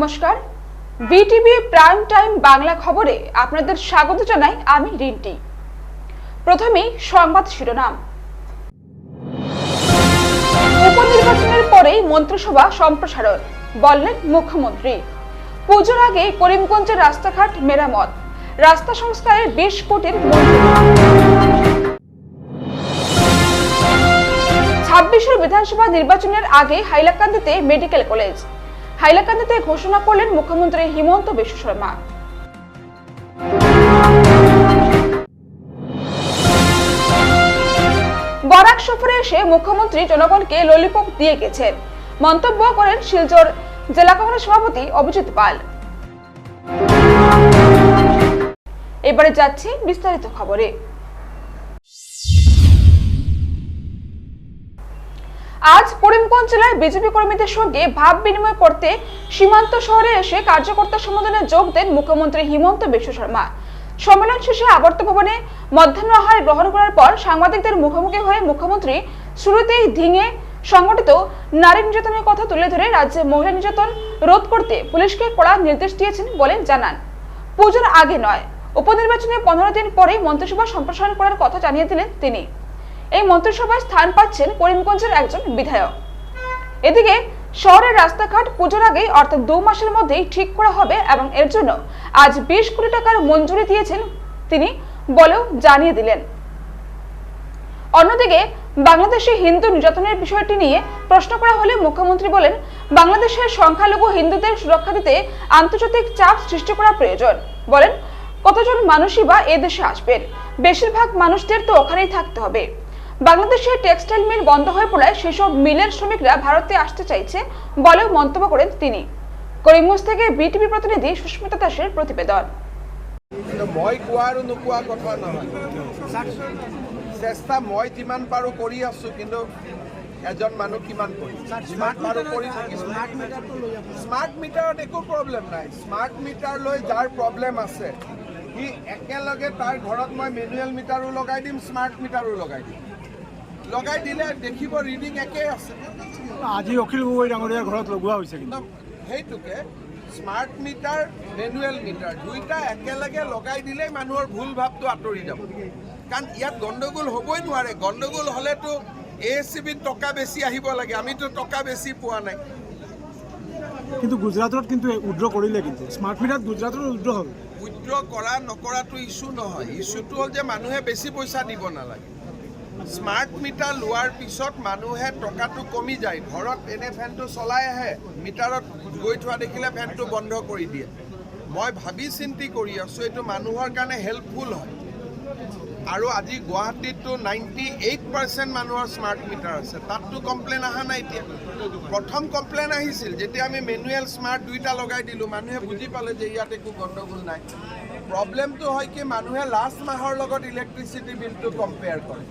নমস্কার, BTV prime time Bangla খবরে আপনাদের স্বাগত জানাই আমি রিন্টি। প্রথমেই সংবাদ শিরোনাম। উপনির্বাচনের পরেই মন্ত্রিসভা সম্প্রসারণ, বললেন মুখ্যমন্ত্রী। পুজোর আগে করিমগঞ্জের রাস্তাঘাট মেরামত, রাস্তা সংস্কারে 20 কোটির মঞ্জুরি। 26 বিধানসভা নির্বাচনের আগে হাইলাকান্দিতে মেডিকেল কলেজ, হাইলাকান্দিতে ঘোষণা করলেন মুখ্যমন্ত্রী হিমন্ত বিশ্ব শর্মা। বরাক সফরে এসে মুখ্যমন্ত্রী জনগণকে ললিপপ দিয়ে গেছেন, মন্তব্য করেন শিলচর জেলা কংগ্রেস সভাপতি অভিজিৎ পাল। এবারে যাচ্ছি বিস্তারিত খবরে। আজ করিমগঞ্জ জেলার বিজেপি কর্মীদের সঙ্গে ভাব বিনিময় করতে সীমান্ত শহরে এসে কার্যকর্তা সম্মেলনে যোগ দেন মুখ্যমন্ত্রী হিমন্ত বিশ্ব শর্মা। সম্মেলন শেষে আবর্ত ভবনে মধ্যাহ্ন আহার গ্রহণ করার পর সাংবাদিকদের মুখোমুখি হয়ে মুখ্যমন্ত্রী শুরুতেই ধিঙে সংগঠিত নারী নির্যাতনের কথা তুলে ধরে রাজ্যে মহিলা নির্যাতন রোধ করতে পুলিশকে কড়া নির্দেশ দিয়েছেন বলে জানান। পুজোর আগে নয়, উপনির্বাচনের 15 দিন পরেই মন্ত্রিসভা সম্প্রসারণ করার কথা জানিয়ে দিলেন তিনি। এই মন্ত্রিসভায় স্থান পাচ্ছেন করিমগঞ্জের একজন বিধায়ক। এদিকে শহরের রাস্তাঘাট পুজোর আগেই অর্থাৎ 2 মাসের মধ্যেই ঠিক করা হবে এবং এর জন্য আজ 20 কোটি টাকার মঞ্জুরি দিয়েছেন তিনি বলেও জানিয়ে দিলেন। অন্যদিকে বাংলাদেশে হিন্দু নির্যাতনের বিষয়টি নিয়ে প্রশ্ন করা হলে মুখ্যমন্ত্রী বলেন, বাংলাদেশের সংখ্যালঘু হিন্দুদের সুরক্ষা দিতে আন্তর্জাতিক চাপ সৃষ্টি করা প্রয়োজন। বলেন, কতজন মানুষই বা এ দেশে আসবেন, বেশিরভাগ মানুষদের তো ওখানেই থাকতে হবে। বাংলাদেশের টেক্সটাইল মিল বন্ধ হয়ে পড়ায় সেসব মিলের শ্রমিকরা ভারতে আসতে চাইছে বলেও মন্তব্য করেন তিনি। করিমগঞ্জ থেকে বিটিভি প্রতিনিধি সুস্মিতা দাসের প্রতিবেদন। মই কোৱাৰ নোকোৱা কথা নহয়, চেষ্টা মই যিমান পাৰোঁ কৰি আছোঁ, কিন্তু এজন মানুহ কিমান কৰিম। স্মাৰ্ট মিটাৰত একো প্ৰব্লেম নাই। স্মাৰ্ট মিটাৰ লৈ যাৰ প্ৰব্লেম আছে সি একেলগে তাৰ ঘৰত মই মেনুৱেল মিটাৰো লগাই দিম, স্মাৰ্ট মিটাৰো লগাই দিম। লগাই দিলে দেখিব ৰিডিং একেই আছে। আজি অখিল গগৈ ডাঙৰীয়াৰ ঘৰত লগোৱা হৈছে, কিন্তু সেইটোকে স্মাৰ্ট মিটাৰ মেনুৱেল মিটাৰ দুইটা একেলগে লগাই দিলেই মানুহৰ ভুল ভাৱটো আঁতৰি যাব। কাৰণ ইয়াত গণ্ডগোল হ'বই নোৱাৰে। গণ্ডগোল হ'লেতো ASCBত টকা বেছি আহিব লাগে, আমিতো টকা বেছি পোৱা নাই। কিন্তু গুজৰাটত কিন্তু উইড্ৰ কৰিলে, কিন্তু স্মাৰ্ট মিটাৰত গুজৰাটত উইড্ৰ হ'ল। উইড্ৰ কৰা নকৰাটো ইছ্যু নহয়, ইছ্যুটো হ'ল যে মানুহে বেছি পইচা দিব নালাগে। স্মাৰ্ট মিটাৰ লোৱাৰ পিছত মানুহে টকাটো কমি যায়। ঘৰত এনে ফেনটো চলাই আহে, মিটাৰত গৈ থোৱা দেখিলে ফেনটো বন্ধ কৰি দিয়ে। মই ভাবি চিন্তি কৰি আছোঁ, এইটো মানুহৰ কাৰণে হেল্পফুল হয়। আৰু আজি গুৱাহাটীততো 98% মানুহৰ স্মাৰ্ট মিটাৰ আছে, তাততো কমপ্লেইন অহা নাই। এতিয়া প্ৰথম কমপ্লেইন আহিছিল যেতিয়া আমি মেনুৱেল স্মাৰ্ট দুইটা লগাই দিলোঁ, মানুহে বুজি পালে যে ইয়াত একো গণ্ডগোল নাই। প্ৰব্লেমটো হয় কি, মানুহে লাষ্ট মাহৰ লগত ইলেক্ট্ৰিচিটি বিলটো কম্পেয়াৰ কৰে,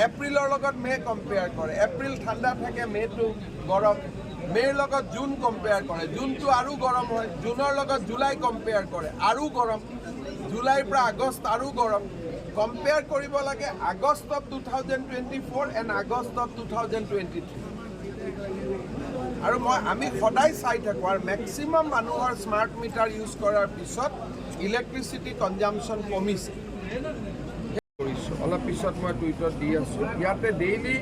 এপ্ৰিলৰ লগত মে' কম্পেয়াৰ কৰে। এপ্ৰিল ঠাণ্ডা থাকে, মে'টো গৰম। মে'ৰ লগত জুন কম্পেয়াৰ কৰে, জুনটো আৰু গৰম হয়। জুনৰ লগত জুলাই কম্পেয়াৰ কৰে, আৰু গৰম। জুলাইৰ পৰা আগষ্ট আৰু গৰম। কম্পেয়াৰ কৰিব লাগে August of 2024 and August of 2023। আৰু আমি সদায় চাই থাকোঁ, আৰু মেক্সিমাম মানুহৰ স্মাৰ্ট মিটাৰ ইউজ কৰাৰ পিছত ইলেক্ট্ৰিচিটি কনজাম্পশ্যন কমিছে। অলপ পিছত মই টুইটত দি আছোঁ। ইয়াতে ডেইলি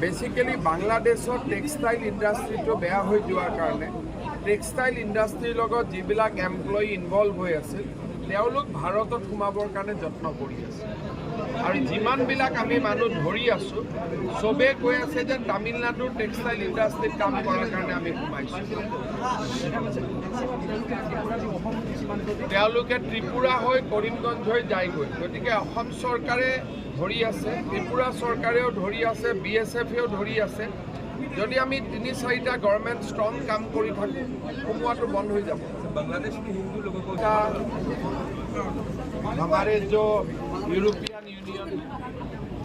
বেচিকেলি বাংলাদেশত টেক্সটাইল ইণ্ডাষ্ট্ৰিটো বেয়া হৈ যোৱাৰ কাৰণে টেক্সটাইল ইণ্ডাষ্ট্ৰিৰ লগত যিবিলাক এমপ্লয়ি ইনভলভ হৈ আছিল, তেওঁলোক ভাৰতত সোমাবৰ কাৰণে যত্ন কৰি আছে। আৰু যিমানবিলাক আমি মানুহ ধৰি আছোঁ, চবেই কৈ আছে যে তামিলনাডুৰ টেক্সটাইল ইণ্ডাষ্ট্ৰিত কাম কৰাৰ কাৰণে আমি সোমাইছোঁ। তেওঁলোকে ত্ৰিপুৰা হৈ কৰিমগঞ্জ হৈ যায়গৈ। গতিকে অসম চৰকাৰে ধৰি আছে, ত্ৰিপুৰা চৰকাৰেও ধৰি আছে, BSFেও ধৰি আছে। যদি আমি 3-4টা গভৰ্ণমেণ্ট ষ্ট্ৰং কাম কৰি থাকোঁ, সোমোৱাটো বন্ধ হৈ যাব। बांग्लादेश में हिंदू लोगों को हमारे जो यूरोपियन यूनियन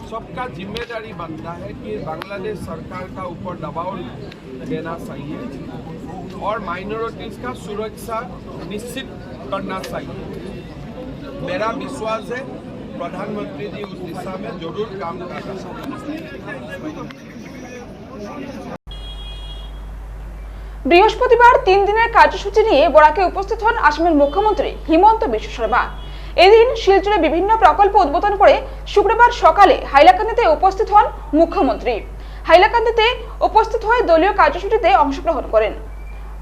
सबका जिम्मेदारी बनता है कि बांग्लादेश सरकार का ऊपर दबाव देना चाहिए और माइनॉरिटीज़ का सुरक्षा निश्चित करना चाहिए। मेरा विश्वास है प्रधानमंत्री जी उस दिशा में जरूर काम कर रहे हैं। বৃহস্পতিবার 3 দিনের কার্যসূচি নিয়ে বরাকে উপস্থিত হন আসামের মুখ্যমন্ত্রী হিমন্ত বিশ্ব শর্মা। এদিন শিলচরে বিভিন্ন প্রকল্প উদ্বোধন করে শুক্রবার সকালে হাইলাকান্দিতে উপস্থিত হন মুখ্যমন্ত্রী। হাইলাকান্দিতে উপস্থিত হয়ে দলীয় কার্যসূচিতে অংশগ্রহণ করেন।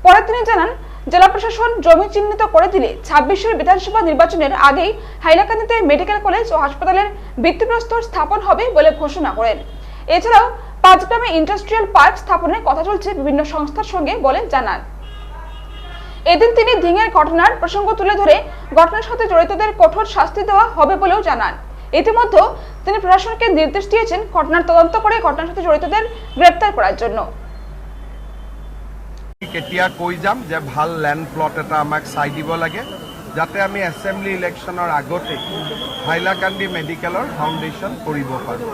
পরে তিনি জানান, জেলা প্রশাসন জমি চিহ্নিত করে দিলে 26 বিধানসভা নির্বাচনের আগেই হাইলাকান্দিতে মেডিকেল কলেজ ও হাসপাতালের ভিত্তিপ্রস্তর স্থাপন হবে বলে ঘোষণা করেন। এছাড়াও 5 গ্রামে ইন্ডাস্ট্রিয়াল পার্ক স্থাপনের কথা চলছে বিভিন্ন সংস্থার সঙ্গে বলে জানান। এদিন তিনি ধিঙের ঘটনার প্রসঙ্গ তুলে ধরে ঘটনার সাথে জড়িতদের কঠোর শাস্তি দেওয়া হবে বলেও জানান। ইতিমধ্যে তিনি প্রশাসনকে নির্দেশ দিয়েছেন ঘটনার তদন্ত করে ঘটনার সাথে জড়িতদের গ্রেপ্তার করার জন্য। কেতিয়া কৈ যাম যে ভাল ল্যান্ড প্লট এটা আমাক চাই দিব লাগে, যাতে আমি এছেম্বলি ইলেকশ্যনৰ আগতে হাইলাকান্দি মেডিকেলৰ ফাউণ্ডেশ্যন কৰিব পাৰোঁ।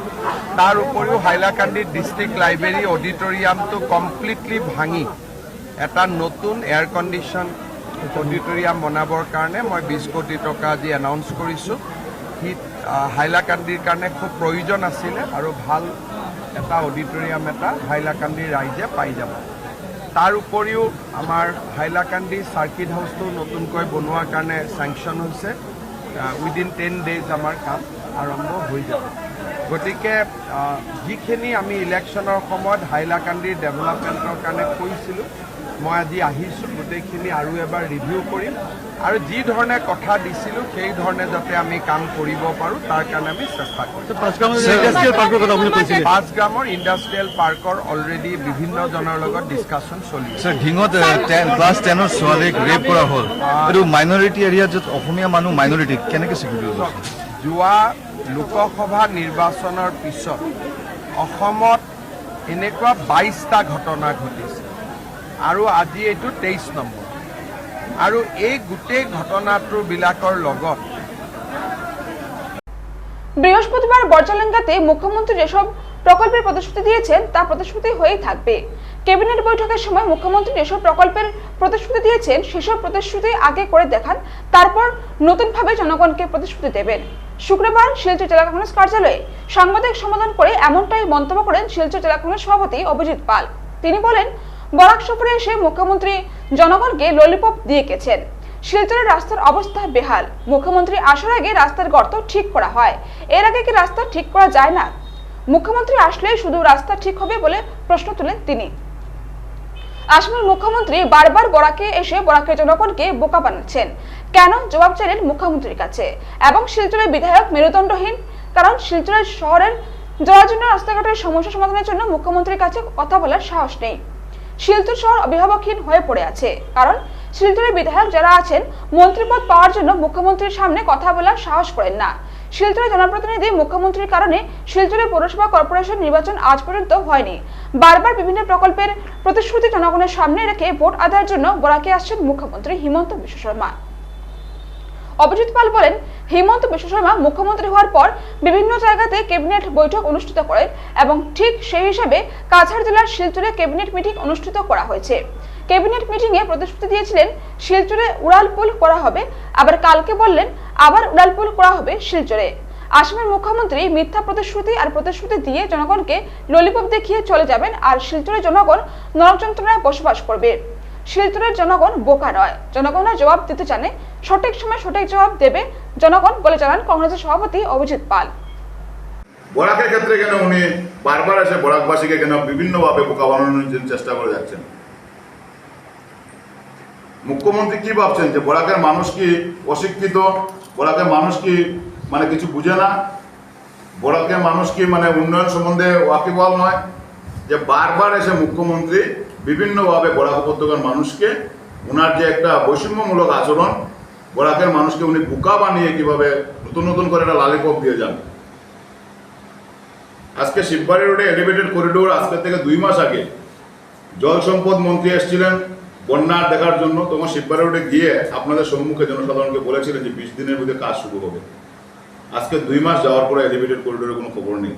তাৰ উপৰিও হাইলাকান্দি ডিষ্ট্ৰিক্ট লাইব্ৰেৰী অডিটৰিয়ামটো কমপ্লিটলি ভাঙি এটা নতুন এয়াৰ কণ্ডিশ্যন অডিটৰিয়াম বনাবৰ কাৰণে মই 20 কোটি টকা আজি এনাউন্স কৰিছোঁ। সি হাইলাকান্দিৰ কাৰণে খুব প্ৰয়োজন আছিলে আৰু ভাল এটা অডিটৰিয়াম এটা হাইলাকান্দিৰ ৰাইজে পাই যাব। তাৰ উপৰিও আমাৰ হাইলাকান্দি চাৰ্কিট হাউচটো নতুনকৈ বনোৱাৰ কাৰণে চেংচন হৈছে। উইদিন 10 ডেজ আমাৰ কাম আৰম্ভ হৈ যাব। গতিকে যিখিনি আমি ইলেকশ্যনৰ সময়ত হাইলাকান্দিৰ ডেভেলপমেণ্টৰ কাৰণে কৈছিলোঁ, মই আজি আহিছোঁ, গোটেইখিনি আৰু এবাৰ ৰিভিউ কৰিম আৰু যি ধৰণে কথা দিছিলোঁ সেই ধৰণে যাতে আমি কাম কৰিব পাৰোঁ তাৰ কাৰণে আমি চেষ্টা কৰিম। 5 গ্ৰামৰ ইণ্ডাষ্ট্ৰিয়েল পাৰ্কৰ অলৰেডি বিভিন্নজনৰ লগত ডিছকাশ্যন চলি আছে। ঢিঙত ক্লাছ 10ৰ ছোৱালীক ৰেপ কৰা হ'ল, এইটো মাইনৰিটি এৰিয়াত য'ত অসমীয়া মানুহ মাইনৰিটি কেনেকৈ স্বীকৃতি দিব? যোৱা লোকসভা নিৰ্বাচনৰ পিছত অসমত এনেকুৱা 22টা ঘটনা ঘটিছে আৰু আজি এইটো 23 নম্বৰ। আৰু এই গোটেই ঘটনাটোবিলাকৰ লগত বৃহস্পতিবার বর্জালেঙ্গাতে মুখ্যমন্ত্রী যেসব প্রকল্পের প্রতিশ্রুতি দিয়েছেন তা প্রতিশ্রুতি হয়েই থাকবে। ক্যাবিনেট বৈঠকের সময় মুখ্যমন্ত্রী যেসব প্রকল্পের প্রতিশ্রুতি দিয়েছেন সেসব প্রতিশ্রুতি আগে করে দেখান, তারপর নতুনভাবে জনগণকে প্রতিশ্রুতি দেবেন। শুক্রবার শিলচর জেলা কংগ্রেস কার্যালয়ে সাংবাদিক সম্মেলন করে এমনটাই মন্তব্য করেন শিলচর জেলা কংগ্রেস সভাপতি অভিজিৎ পাল। তিনি বলেন, বরাক সফরে এসে মুখ্যমন্ত্রী জনগণকে ললিপপ দিয়ে গেছেন। শিলচরের রাস্তার অবস্থা বেহাল। মুখ্যমন্ত্রী আসার আগে রাস্তার গর্ত ঠিক করা হয়, এর আগে কি রাস্তা ঠিক করা যায় না? মুখ্যমন্ত্রী আসলে শুধু রাস্তা ঠিক হবে বলে প্রশ্ন তুলেন তিনি। আসামের মুখ্যমন্ত্রী বারবার বরাকে এসে বরাকের জনগণকে বোকা বানাচ্ছেন, কেন জবাব চাইলেন মুখ্যমন্ত্রীর কাছে। এবং শিলচরের বিধায়ক মেরুদণ্ডহীন, কারণ শিলচরের শহরের জরাজীর্ণ রাস্তাঘাটের সমস্যা সমাধানের জন্য মুখ্যমন্ত্রীর কাছে কথা বলার সাহস নেই। শিলচর শহর অভিভাবকহীন হয়ে পড়ে আছে, কারণ শিলচরের বিধায়ক যারা আছেন মন্ত্রীপদ পাওয়ার জন্য মুখ্যমন্ত্রীর সামনে কথা বলার সাহস করেন না। শিলচরের জনপ্রতিনিধি মুখ্যমন্ত্রীর কারণে শিলচরের পৌরসভা কর্পোরেশন নির্বাচন আজ পর্যন্ত হয়নি। বারবার বিভিন্ন প্রকল্পের প্রতিশ্রুতি জনগণের সামনে রেখে ভোট আদায়ের জন্য বরাকে আসছেন মুখ্যমন্ত্রী হিমন্ত বিশ্ব শর্মা। অভিজিৎ পাল বলেন, হিমন্ত বিশ্ব শর্মা মুখ্যমন্ত্রী হওয়ার পর বিভিন্ন জায়গাতে ক্যাবিনেট বৈঠক অনুষ্ঠিত করেন এবং ঠিক সেই হিসাবে কাছাড় জেলার শিলচরে ক্যাবিনেট মিটিং অনুষ্ঠিত করা হয়েছে। ক্যাবিনেট মিটিংয়ে প্রতিশ্রুতি দিয়েছিলেন শিলচরে উড়ালপুল করা হবে, আবার কালকে বললেন আবার উড়ালপুল করা হবে শিলচরে। আসামের মুখ্যমন্ত্রী মিথ্যা প্রতিশ্রুতি আর প্রতিশ্রুতি দিয়ে জনগণকে ললিপপ দেখিয়ে চলে যাবেন আর শিলচরের জনগণ নরক যন্ত্রণায় বসবাস করবে। শিলচরের জনগণ বোকা নয়, জনগণের জবাব দিতে জানে, সঠিক সময় সঠিক জবাব দেবে জনগণ বলে জানান কংগ্রেসের সভাপতি অভিজিৎ পাল। বরাকের ক্ষেত্রে কেন উনি বারবার এসে বরাকবাসীকে কেন বিভিন্নভাবে বোকা বানানোর জন্য চেষ্টা করে যাচ্ছেন? মুখ্যমন্ত্রী কি ভাবছেন যে বরাকের মানুষ কি অশিক্ষিত? বরাকের মানুষ কি মানে কিছু বুঝে না? বরাকের মানুষ কি মানে উন্নয়ন সম্বন্ধে ওয়াকিবহাল নয়? যে বারবার এসে মুখ্যমন্ত্রী বিভিন্নভাবে বরাক উপত্যকার মানুষকে ওনার যে একটা বৈষম্যমূলক আচরণ, বরাকের মানুষকে উনি বোকা বানিয়ে কিভাবে নতুন নতুন করে একটা লালিপপ দিয়ে যান। আজকে শিববাড়ি রোডে এলিভেটেড করিডোর আজকে থেকে 2 মাস আগে জল সম্পদ মন্ত্রী এসেছিলেন বন্যার দেখার জন্য, তখন শিববাড়ি রোডে গিয়ে আপনাদের সম্মুখে জনসাধারণকে বলেছিলেন যে 20 দিনের মধ্যে কাজ শুরু হবে। আজকে 2 মাস যাওয়ার পরে এলিভেটেড করিডোরের কোনো খবর নেই।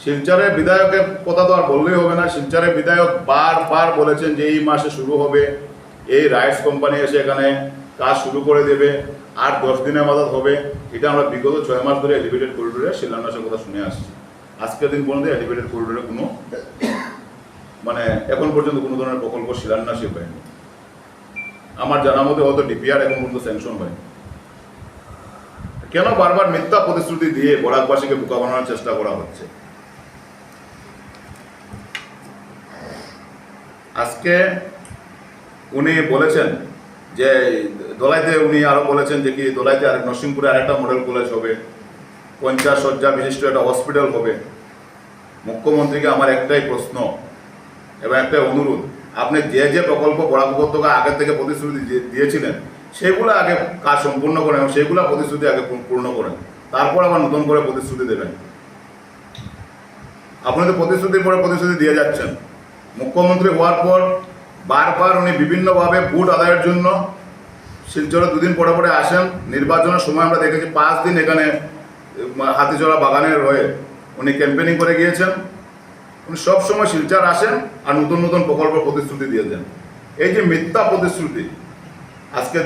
শিলচরের বিধায়কের কথা তো আর বললেই হবে না। শিলচরের বিধায়ক বারবার বলেছেন যে এই মাসে শুরু হবে, এই রাইটস কোম্পানি এসে এখানে কাজ শুরু করে দেবে, আর 10 দিনের মাথায় হবে। এটা আমরা বিগত 6 মাস ধরে এলিভেটেড করিডোরে শিলান্যাসের কথা শুনে আসছি। আজকের দিন পর্যন্ত এলিভেটেড করিডোরে কোনো মানে এখন পর্যন্ত কোনো ধরনের প্রকল্প শিলান্যাসই হয়নি। আমার জানার মধ্যে হয়তো ডিপিআর এখন পর্যন্ত স্যাংশন হয়নি। কেন বারবার মিথ্যা প্রতিশ্রুতি দিয়ে বরাকবাসীকে বোকা বানানোর চেষ্টা করা হচ্ছে? আজকে উনি বলেছেন যে দোলাইতে, উনি আরো বলেছেন যে কি দোলাইতে আর নরসিংপুরে আরেকটা মডেল কলেজ হবে, 50 শয্যা বিশিষ্ট একটা হসপিটাল হবে। মুখ্যমন্ত্রীকে আমার একটাই প্রশ্ন এবং একটাই অনুরোধ, আপনি যে যে প্রকল্প বরাক উপত্যকা আগে থেকে প্রতিশ্রুতি দিয়েছিলেন সেগুলো আগে কাজ সম্পূর্ণ করেন এবং সেগুলো প্রতিশ্রুতি আগে পূর্ণ করেন, তারপর আবার নতুন করে প্রতিশ্রুতি দেবেন। আপনি তো প্রতিশ্রুতির পরে প্রতিশ্রুতি দিয়ে যাচ্ছেন। মুখ্যমন্ত্রী হওয়ার পর বারবার উনি বিভিন্নভাবে ভোট আদায়ের জন্য শিলচরে 2 দিন পরে পরে আসেন। নির্বাচনের সময় আমরা দেখেছি 5 দিন এখানে হাতিচড়া বাগানের রয়ে উনি ক্যাম্পেনিং করে গিয়েছেন। উনি সবসময় শিলচর আসেন আর নতুন নতুন প্রকল্প প্রতিশ্রুতি দিয়ে দেন। এই যে মিথ্যা প্রতিশ্রুতি আজকে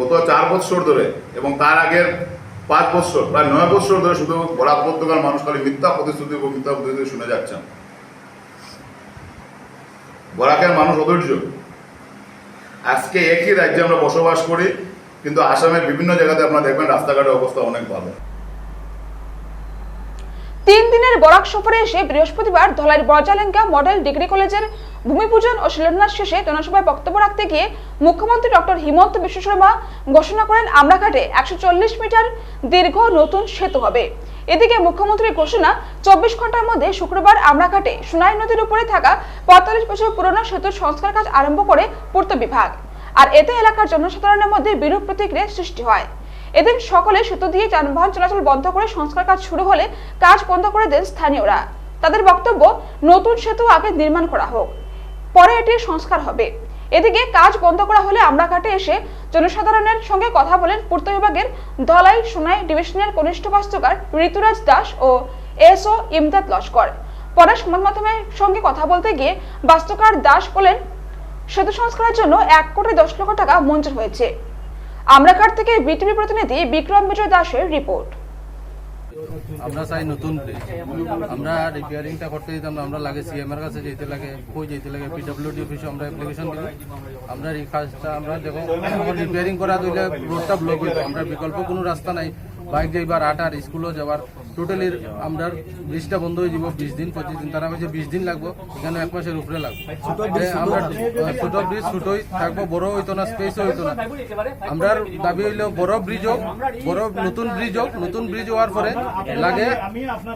গত 4 বছর ধরে এবং তার আগের 5 বছর, প্রায় 9 বছর ধরে শুধু বরাক উপত্যকার মানুষ খালি মিথ্যা প্রতিশ্রুতি ও মিথ্যা প্রতিশ্রুতি শুনে যাচ্ছেন। বরাকের মানুষ অধৈর্য। আজকে একই রাজ্যে আমরা বসবাস করি, কিন্তু আসামের বিভিন্ন জায়গাতে আপনারা দেখবেন রাস্তাঘাটের অবস্থা অনেক ভালো। 3 দিনের বরাক সফরে এসে বৃহস্পতিবার ধলাইয়ের বরজালেঙ্গা মডেল ডিগ্রি কলেজের ভূমিপূজন ও শিলান্যাস শেষে জনসভায় বক্তব্য রাখতে গিয়ে মুখ্যমন্ত্রী ডক্টর হিমন্ত বিশ্ব শর্মা ঘোষণা করেন আমরাঘাটে 140 মিটার দীর্ঘ নতুন সেতু হবে। এদিকে মুখ্যমন্ত্রীর ঘোষণা 24 ঘন্টার মধ্যে শুক্রবার আমরাঘাটে সোনাই নদীর উপরে থাকা 45 বছর পুরনো সেতুর সংস্কার কাজ আরম্ভ করে পূর্ত বিভাগ। আর এতে এলাকার জনসাধারণের মধ্যে বিরূপ প্রতিক্রিয়া সৃষ্টি হয়। এদিন সকালে সেতু দিয়ে যানবাহন চলাচল বন্ধ করে সংস্কার কাজ শুরু হলে কাজ বন্ধ করে দেন স্থানীয়রা। তাদের বক্তব্য, নতুন সেতু আগে নির্মাণ করা হোক, পরে এটির সংস্কার হবে। এদিকে কাজ বন্ধ করা হলে আমরাঘাটে এসে জনসাধারণের সঙ্গে কথা বলেন পূর্ত বিভাগের ধলাই সোনাই ডিভিশনের কনিষ্ঠ বাস্তুকার ঋতুরাজ দাস ও এসও ইমদাদ লস্কর। পরে সংবাদ মাধ্যমের সঙ্গে কথা বলতে গিয়ে বাস্তুকার দাস বলেন, সেতু সংস্কারের জন্য 1,10 লক্ষ টাকা মঞ্জুর হয়েছে। আমরাঘাট থেকে বিটিভি প্রতিনিধি বিক্রম বিজয় দাসের রিপোর্ট। আমরা চাই নতুন ব্রিজ। আমরা রিপেয়ারিংটা করতে দিতাম না, আমরা লাগে সিএম এর কাছে যেতে লাগে, কই যেতে লাগে, পিডব্লিউডি অফিসে আমরা অ্যাপ্লিকেশন দিব। আমরা এই কাজটা আমরা যখন রিপেয়ারিং করা দিলে রোডটা ব্লক হইতো, আমরা বিকল্প কোনো রাস্তা নাই, বাইক যাইবার আটার স্কুলও যাবার টোটালি আমরা ব্রিজটা বন্ধ হয়ে যাব 20 দিন 25 দিন, তারা হচ্ছে 20 দিন লাগবো, এখানে 1 মাসের উপরে লাগবে। আমরা ছোট ব্রিজ ছোটই থাকবো, বড় হইতো না, স্পেসও হইতো না। আমরা দাবি হইলো বড় ব্রিজ হোক, বড় নতুন ব্রিজ হোক, নতুন ব্রিজ হওয়ার পরে লাগে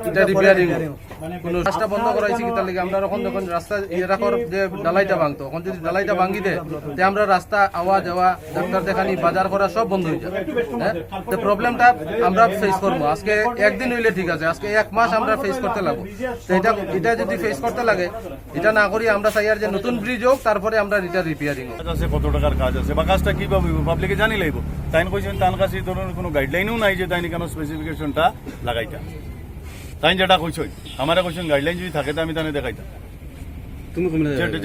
এটা রিপেয়ারিং কোনো রাস্তা বন্ধ করাইছি কি তার লাগে আমরা যখন রাস্তা এরকম যে ডালাইটা ভাঙতো, এখন যদি ডালাইটা ভাঙি দেয় তে আমরা রাস্তা আওয়া যাওয়া, ডাক্তার দেখানি, বাজার করা সব বন্ধ হয়ে যাবে। হ্যাঁ, তো প্রবলেমটা আমরা ফেস করবো। আজকে একদিন হইলে ঠিক আছে, আজকে 1 মাস আমরা ফেস করতে লাগবো। তো এটা যদি ফেস করতে লাগে, এটা না করি আমরা চাই আর যে নতুন ব্রিজ হোক, তারপরে আমরা এটা রিপেয়ারিং হোক। কত টাকার কাজ আছে বা কাজটা কিভাবে পাবলিকে জানি লাগবে, তাই কইছেন তার কাছে এই ধরনের কোনো গাইডলাইনও নাই যে তাই কেন স্পেসিফিকেশনটা লাগাইতা। তাই যেটা কইছই আমার কইছেন গাইডলাইন যদি থাকে তো আমি তাই দেখাইতাম।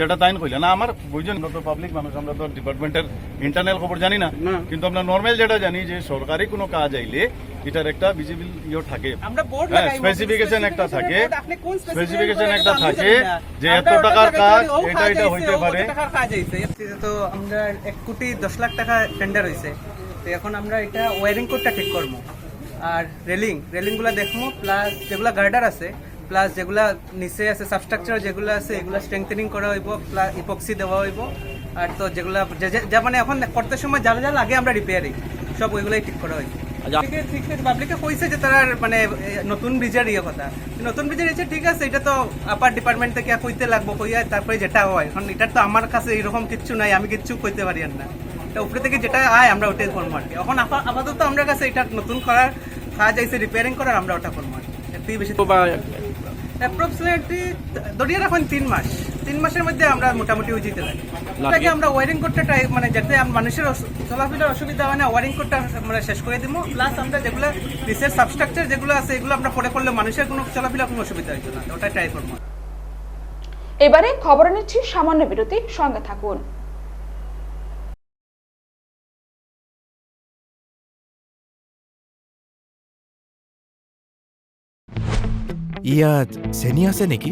যেটা তাই কইলে না আমার বুঝছেন, আমরা তো পাবলিক মানুষ, আমরা তো ডিপার্টমেন্টের ইন্টারনাল খবর জানি না, কিন্তু আমরা নর্মাল যেটা জানি যে সরকারি কোনো কাজ আইলে এটার একটা ভিজিবল থাকে, স্পেসিফিকেশন একটা থাকে, যে এত টাকার কাজ এটা এটা হইতে পারে। তো আমরা 1,10 লাখ টাকা টেন্ডার হয়েছে, তো এখন আমরা এটা ওয়ারিং কোডটা ঠিক করবো আর রেলিং গুলা দেখবো, প্লাস যেগুলা গার্ডার আছে, প্লাস যেগুলা নিচে আছে সাবস্ট্রাকচার যেগুলো আছে এগুলা স্ট্রেংথেনিং করা হইব, প্লাস ইপক্সি দেওয়া হইব। আর তো যেগুলা যা মানে এখন করতে সময় যা যা লাগে আমরা রিপেয়ারিং সব ওইগুলাই ঠিক করা হইব। পাবলিকে কইছে যে তারা মানে নতুন ব্রিজের কথা, নতুন ব্রিজের ইচ্ছে ঠিক আছে, এটা তো আপার ডিপার্টমেন্ট থেকে কইতে লাগবো, কইয়া তারপরে যেটা হয়। এখন এটা তো আমার কাছে এরকম কিচ্ছু নাই, আমি কিচ্ছু কইতে পারি না, এটা উপরে থেকে যেটা আয় আমরা ওটাই করবো আর কি। এখন আপাতত আমার কাছে এটা নতুন করার কাজ আইছে, রিপেয়ারিং করার আমরা ওটা করবো আর কি। বেশি অ্যাপ্রক্সিমেটলি ধরিয়ে রাখুন 3 মাসের মধ্যে আমরা মোটামুটি যেতে লাগে। এটাকে আমরা ওয়ারিং করতে মানে যাতে মানুষের চলাফেরার অসুবিধা হয় না, ওয়ারিং করতে আমরা শেষ করে দিব। প্লাস আমরা যেগুলো রিসের সাবস্ট্রাকচার যেগুলো আছে এগুলো আমরা পরে করলে মানুষের কোনো চলাফেরা কোনো অসুবিধা হইতো না, ওটা ট্রাই করবো। এবারে খবরে নিচ্ছি সামান্য বিরতি, সঙ্গে থাকুন। ইয়াত চেনি আছে নেকি?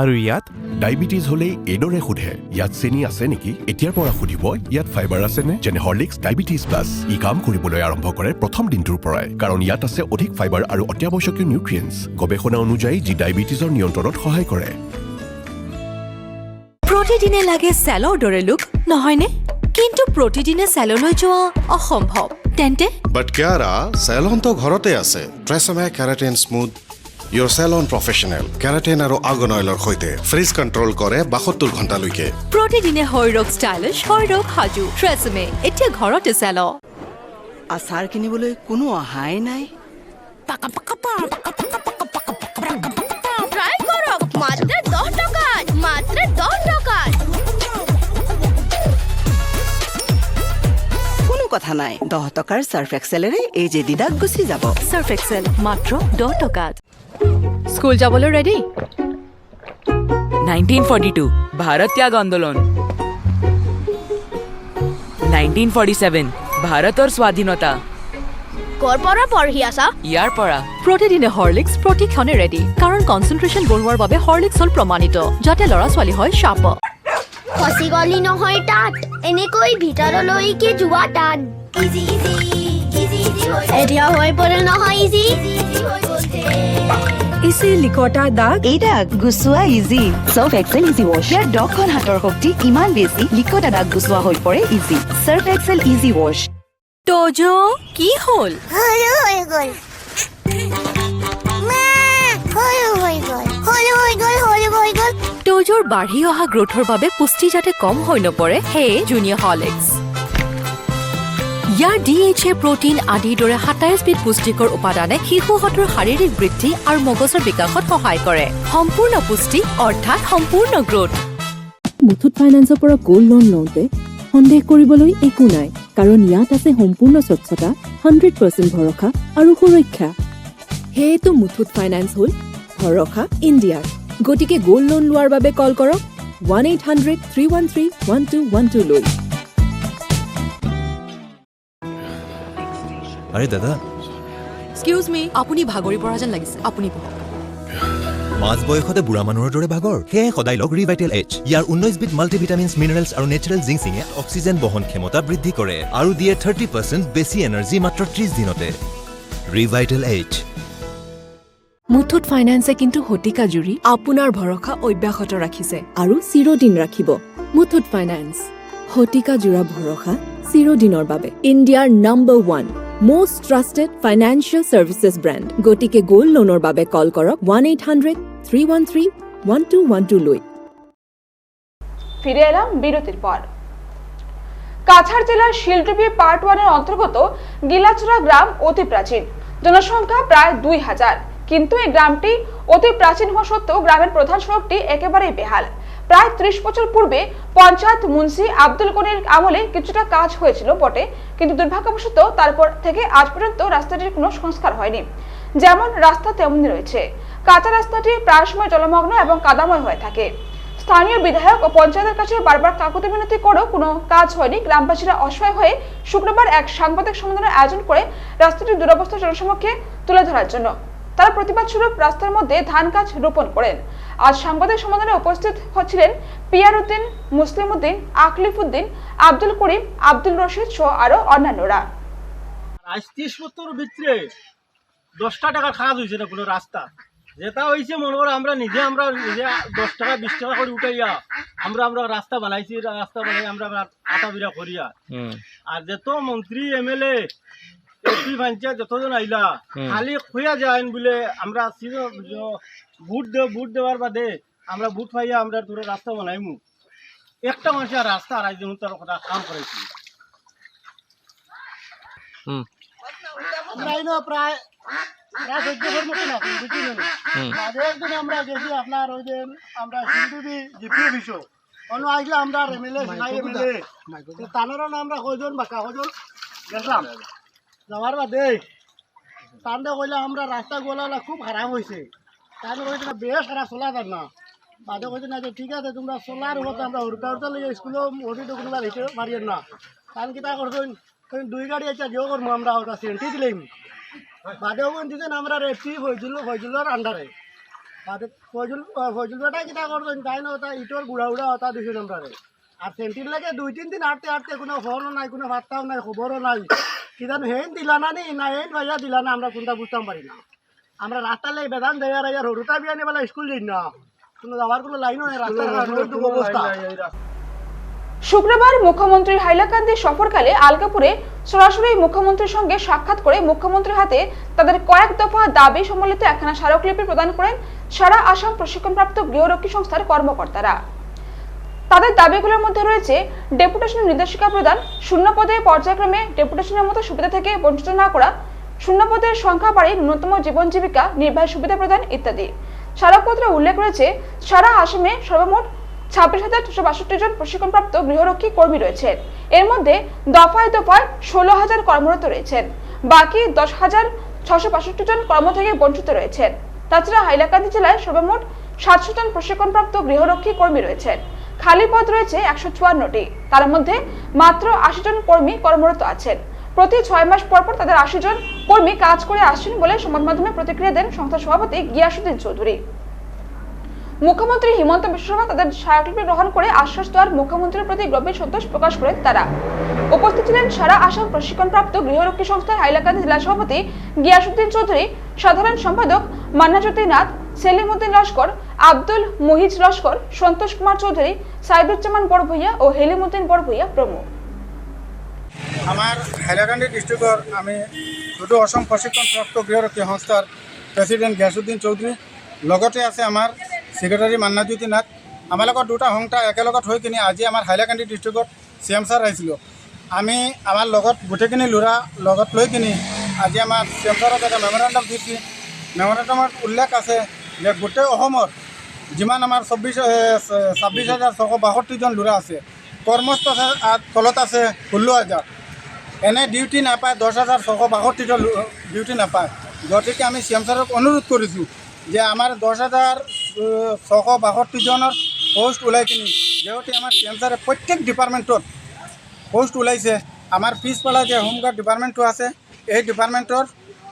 আৰু ইয়াত ডায়েবেটিছ হ'লে এইদৰে সোধে, ইয়াত চেনি আছে নেকি? এতিয়াৰ পৰা সুধিব ইয়াত ফাইবাৰ আছেনে? যেনে হৰলিক্স ডায়েবেটিছ প্লাছ। ই কাম কৰিবলৈ আৰম্ভ কৰে প্ৰথম দিনটোৰ পৰাই, কাৰণ ইয়াত আছে অধিক ফাইবাৰ আৰু অত্যাৱশ্যকীয় নিউট্ৰিয়েণ্টছ, গৱেষণা অনুযায়ী যি ডায়েবেটিছৰ নিয়ন্ত্ৰণত সহায় কৰে। প্ৰতিদিনে লাগে চেলৰ দৰে লুক, নহয়নে? কিন্তু প্ৰতিদিনে চেললৈ যোৱা অসম্ভৱ। তেন্তে বাট কিয়াৰা, চেলন তো ঘৰতে আছে। ট্ৰেছমে কেৰাটিন স্মুথ ইয়ৰ চেলন প্ৰফেশ্যনেল কেৰাটিন আৰু আৰ্গন অইলৰ সৈতে ফ্ৰিজ কণ্ট্ৰল কৰে 72 ঘণ্টালৈকে। প্ৰতিদিনে শৰীৰক ষ্টাইলিছ, শৰীৰক সাজু। ট্ৰেছমে এতিয়া ঘৰতে চেল। আচাৰ কিনিবলৈ কোনো অহাই নাই। ট্ৰাই কৰক মাত্ৰ 10 টকাত, মাত্ৰ 10 টকাত। কোনো কথা নাই, 10 টকাৰ সাৰ্ফ এক্সেলেৰে এই যে দিদাক গুচি যাব। সাৰ্ফ এক্সেল মাত্ৰ 10 টকাত। স্কুল যাবলৈ ৰেডি? 1942 ভাৰত ত্যাগ আন্দোলন, 1947 ভাৰতৰ স্বাধীনতা। কৰ পৰা পঢ়ি আছা? ইয়াৰ পৰা। প্ৰতিদিনে হৰলিক্স প্ৰতিক্ষণে ৰেডি, কাৰণ কনচেন্ট্ৰেশ্যন বঢ়োৱাৰ বাবে হৰলিক্স হ'ল প্ৰমাণিত, যাতে ল'ৰা ছোৱালী হয় চাপ। খচি গলি নহয় তাত, এনেকৈ ভিতৰলৈকে যোৱা টান। এতিয়া হৈ পৰিল নহয় ইজি। ইজি লিকটা দাগ, এই দাগ গুচোৱা easy. Surf Excel easy wash. ইয়াৰ 10খন হাতৰ শক্তি ইমান বেছি, লিকটা দাগ গুচোৱা হৈ পৰে easy. Surf Excel easy wash. তোজো কি হ'ল? হৈ গ'ল। তোজোৰ বাঢ়ি অহা গ্ৰোথৰ বাবে পুষ্টি যাতে কম হৈ নপৰে, সেয়ে জুনিয়ৰ হৰলিক্স। ইয়াৰ DHA প্ৰটিন আদিৰ দৰে 27 বিধ পুষ্টিকৰ উপাদানে শিশুহঁতৰ শাৰীৰিক বৃদ্ধি আৰু মগজৰ বিকাশত সহায় কৰে। সম্পূৰ্ণ পুষ্টি অৰ্থাৎ সম্পূৰ্ণ গ্ৰোথ। মুথুত ফাইনেন্সৰ পৰা গোল্ড লোন লওঁতে সন্দেহ কৰিবলৈ একো নাই, কাৰণ ইয়াত আছে সম্পূৰ্ণ স্বচ্ছতা, 100% ভৰসা আৰু সুৰক্ষা। সেয়েতো মুথুত ফাইনেন্স হ'ল ভৰসা ইণ্ডিয়াৰ। গতিকে গোল্ড লোন লোৱাৰ বাবে কল কৰক 1-800-313-1212 লৈ। আৰে দাদা, এক্সকিউজ মি, আপুনি ভাগৰি পৰা যেন লাগিছে, আপুনি বহক। মাজ বয়সতে বুঢ়া মানুহৰ দৰে ভাগৰ, সেয়ে সদায় লগ ৰিভাইটেল এইচ। ইয়াৰ 19 বিধ মাল্টিভিটামিনছ, মিনাৰেলছ আৰু নেচাৰেল জিংচিঙে অক্সিজেন বহন ক্ষমতা বৃদ্ধি কৰে আৰু দিয়ে 30% বেছি এনাৰ্জি মাত্ৰ 30 দিনতে। ৰিভাইটেল এইচ। মুথুত ফাইনেন্সে কিন্তু শতিকা জুৰি আপোনাৰ ভৰসা অব্যাহত ৰাখিছে আৰু চিৰদিন ৰাখিব। মুথুত ফাইনেন্স, শতিকা জোৰা ভৰসা চিৰদিনৰ বাবে। ইণ্ডিয়াৰ number 1 most trusted financial services brand. গতিকে গোল্ড লোনৰ বাবে কল কৰক 1-800-313-1212 লৈ। ফিরে এলাম বিরতির পর। কাছাড় জেলার শিলডুবি পার্ট 1-এর অন্তর্গত গিলাচুরা গ্রাম অতি প্রাচীন, জনসংখ্যা প্রায় 2000, কিন্তু এই গ্রামটি অতি প্রাচীন হওয়া সত্ত্বেও গ্রামের প্রধান সড়কটি একেবারেই বেহাল। প্রায় 30 বছর পূর্বে পঞ্চায়েত মুন্সি আব্দুল গনির আমলে কিছুটা কাজ হয়েছিল বটে, কিন্তু দুর্ভাগ্যবশত তারপর থেকে আজ পর্যন্ত রাস্তাটির কোনো সংস্কার হয়নি। যেমন রাস্তা তেমনই রয়েছে, কাঁচা রাস্তাটি প্রায় সময় জলমগ্ন এবং কাদাময় হয়ে থাকে। স্থানীয় বিধায়ক ও পঞ্চায়েতের কাছে বারবার কাকুতি মিনতি করেও কোনো কাজ হয়নি। গ্রামবাসীরা অসহায় হয়ে শুক্রবার এক সাংবাদিক সম্মেলনের আয়োজন করে রাস্তাটির দুরবস্থা জনসমক্ষে তুলে ধরার জন্য তারা প্রতিবাদ স্বরূপ রাস্তার মধ্যে ধান গাছ রোপণ করেন। আজ সাংবাদিক সম্মেলনে উপস্থিত হচ্ছিলেন পিয়ার উদ্দিন, মুসলিম উদ্দিন, আকলিফ উদ্দিন, আব্দুল করিম, আব্দুল রশিদ সহ আরো অন্যান্যরা। আজ 30 বছর ভিতরে 10টা টাকা কাজ হয়েছে না কোনো রাস্তা, যেটা হয়েছে মনে করো আমরা নিজে 10 টাকা 20 টাকা করে উঠাইয়া আমরা রাস্তা বানাইছি। রাস্তা বানাই আমরা আটা বিরা করিয়া, আর যত মন্ত্রী MLA এমপি পঞ্চায়েত যতজন আইলা খালি খুঁয়া যায় বলে আমরা ভোট দেওয়ার বাদে আমরা ভোট পাইয়া আমরা তোর রাস্তা বানাইমু। একটা মানুষের রাস্তা আর একজন তার কথা কাম করাইছি। আমরা প্রায় 14 বছর মতো না বুঝি না, একদিন আমরা গেছি আপনার ওই যে আমরা শিলডুবি জিপি অফিসও অন্য আসলে আমরা MLA তানেরও না আমরা কয়জন বাঁকা কয়জন গেছিলাম। যাওয়ার বাদে তান্ডে কইলে আমরা রাস্তা গোলা খুব খারাপ হয়েছে, তাই কইছে বেশ খারাপ চলা যান না। বাদে কইছে না যে ঠিক আছে তোমরা চলার উপর আমরা উড়তা লিগে স্কুলে ওটিতে কোনোবার হেঁটে মারিয়েন না। কারণ কি তা করছেন 2 গাড়ি একটা জিও করবো আমরা ওটা সেন্টি দিলাম। বাদেও দিতেন আমরা রেপি হয়েছিল আন্ডারে। তাদের ফজল বেটা কিতা করছেন তাই না ওটা ইটোর গুড়া উড়া ওটা দিয়েছেন আমরা আর সেন্টির লাগে 2-3 দিন হাঁটতে হাঁটতে কোনো ফোনও নাই কোনো বার্তাও নাই খবরও নাই কি জানো হেন দিলা না নি না হেন ভাইয়া দিলা না আমরা কোনটা বুঝতাম পারি না আমরা রাস্তার লাগে বেদান দেয়ার আর হরুতা বিয়ানি বেলা স্কুল যাই না কোনো যাওয়ার কোনো লাইনও নেই রাস্তার অবস্থা। শুক্রবার মুখ্যমন্ত্রীর হাইলাকান্দি সফরকালে আলগাপুরে সরাসরি মুখ্যমন্ত্রীর সঙ্গে সাক্ষাৎ করে মুখ্যমন্ত্রীর হাতে তাদের কয়েক দফা দাবি সম্বলিত একখানা স্মারকলিপি প্রদান করেন সারা আসাম প্রশিক্ষণপ্রাপ্ত গৃহরক্ষী সংস্থার কর্মকর্তারা। তাদের দাবিগুলোর মধ্যে রয়েছে ডেপুটেশনের নির্দেশিকা প্রদান, শূন্য পদে পর্যায়ক্রমে ডেপুটেশনের মতো সুবিধা থেকে বঞ্চিত না করা, শূন্য পদের সংখ্যা বাড়িয়ে ন্যূনতম জীবন জীবিকা নির্বাহী সুবিধা প্রদান ইত্যাদি। স্মারকপত্রে উল্লেখ রয়েছে সারা আসামে সর্বমোট 26,262 জন প্রশিক্ষণপ্রাপ্ত গৃহরক্ষী কর্মী রয়েছেন। এর মধ্যে দফায় দফায় 16,000 কর্মরত রয়েছেন, বাকি 10,665 জন কর্ম থেকে বঞ্চিত রয়েছেন। তাছাড়া হাইলাকান্দি জেলায় সর্বমোট 700 জন প্রশিক্ষণপ্রাপ্ত গৃহরক্ষী কর্মী রয়েছেন। খালি পদ রয়েছে 154টি, তার মধ্যে মাত্র 80 জন কর্মী কর্মরত আছেন। প্রতি 6 মাস পর পর তাদের 80 জন কর্মী কাজ করে আসছেন বলে সংবাদ মাধ্যমে প্রতিক্রিয়া দেন সংস্থার সভাপতি গিয়াসুদ্দিন চৌধুরী। মুখ্যমন্ত্রী হিমন্ত বিশ্ব শর্মা তাদের স্মারকলিপি গ্রহণ করে আশ্বাস দেওয়ার মুখ্যমন্ত্রীর প্রতি গভীর সন্তোষ প্রকাশ করেন তারা। উপস্থিত ছিলেন সারা আসাম প্রশিক্ষণপ্রাপ্ত গৃহরক্ষী সংস্থার হাইলাকান্দি জেলা সভাপতি গিয়াসুদ্দিন চৌধুরী, সাধারণ সম্পাদক মান্নাজ্যোতি নাথ, সেলিম উদ্দিন লস্কর, আব্দুল মুহিজ লস্কর, সন্তোষ কুমার চৌধুরী, সাইদুজ্জামান বড়ভূঁইয়া ও হেলিম উদ্দিন বড়ভূঁইয়া প্রমুখ। আমার হাইলাকান্দি ডিস্ট্রিক্টর আমি দুটো অসম প্রশিক্ষণপ্রাপ্ত গৃহরক্ষী সংস্থার প্রেসিডেন্ট গিয়াসুদ্দিন চৌধুৰী, লগতে আছে আমাৰ সেক্রেটারি মান্নাজ্যোতি নাথ। আমাৰ লগত দুটা সংস্থা একেলগত হৈ কিনে আজি আমাৰ হাইলাকান্দি ডিস্ট্রিক্টত CM ছাৰ আহিছিল। আমি আমাৰ লগত গোটেইখিনি ল'ৰা লগত লৈ কিনে আজি আমাৰ CM ছাৰক এটা মেমৰেণ্ডাম দিছোঁ। মেমৰেণ্ডামত উল্লেখ আছে যে গোটেই অসমৰ যিমান আমাৰ 26,662 জন ল'ৰা আছে, কৰ্মস্থ তলত আছে 16,000, এনে ডিউটি নাপায় 10,662 জন ডিউটি নাপায়। গতিকে আমি CM ছাৰক অনুৰোধ কৰিছোঁ যে আমাৰ 10,662 জনের পোস্ট ওলাই কিনি যেহেতু আমার CM ছাৰে প্রত্যেক ডিপার্টমেন্টত পোস্ট ওলাইছে, আমার পিছফালে যে হোমগার্ড ডিপার্টমেন্টটো আছে এই ডিপার্টমেন্টর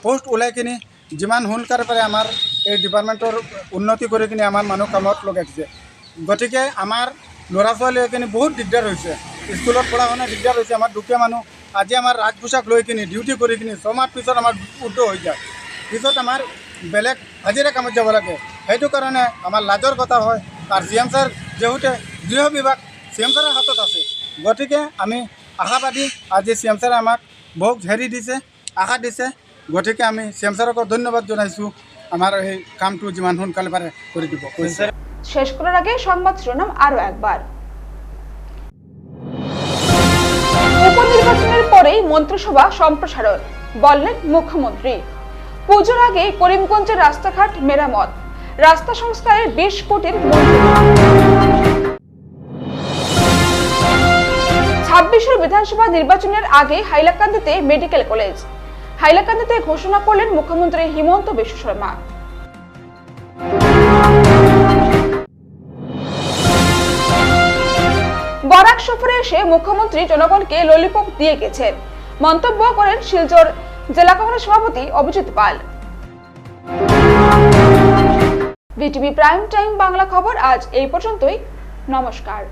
পোস্ট ওলাই কিনি যিমান সোনকালে পাৰে আমাৰ এই ডিপার্টমেন্টৰ উন্নতি কৰি কিনি আমাৰ মানুহ কামত লগাইছে। গতিকে আমাৰ ল'ৰা ছোৱালীখিনি বহুত দিগদাৰ হৈছে, স্কুলত পঢ়া শুনা দিগদাৰ হৈছে। আমাৰ দুখীয়া মানুহ আজি আমাৰ ৰাজ পোছাক লৈ কিনি ডিউটি কৰি কিনি 6 মাহ পিছত আমাৰ উদ্ধ হৈ যায়, পিছত আমাৰ বেলেগ হাজিৰা কামত যাব লাগে। সেইটো কাৰণে আমাৰ লাজৰ কথা হয়। আর CM ছাৰ যেহেতু গৃহ বিভাগ CM ছাৰৰ হাতত আছে, গতিকে আমি আশাবাদী আজি CM ছাৰে আমাক বহুত হেৰি দিছে, আশা দিছে। গতিকে আমি CM ছাৰক ধন্যবাদ জনাইছোঁ, আমাৰ এই কামটো যিমান সোনকালে পাৰে কৰি দিব। শেষ করার আগে সংবাদ শিরোনাম আরো একবার। উপনির্বাচনের পরেই মন্ত্রিসভা সম্প্রসারণ বললেন মুখ্যমন্ত্রী। পুজোর আগে করিমগঞ্জের রাস্তাঘাট মেরামত, রাস্তা সংস্কারের 20 কোটির 26 বিধানসভা নির্বাচনের আগে হাইলাকান্দিতে মেডিকেল কলেজ। হাইলাকান্দিতে ঘোষণা করলেন মুখ্যমন্ত্রী হিমন্ত বিশ্ব শর্মা। বরাক সফরে এসে মুখ্যমন্ত্রী জনগণকে ললিপপ দিয়ে গেছেন, মন্তব্য করেন শিলচর জেলা কংগ্রেস সভাপতি অভিজিৎ পাল। বিটিভি প্রাইম টাইম বাংলা খবর আজ এই পর্যন্তই। নমস্কার।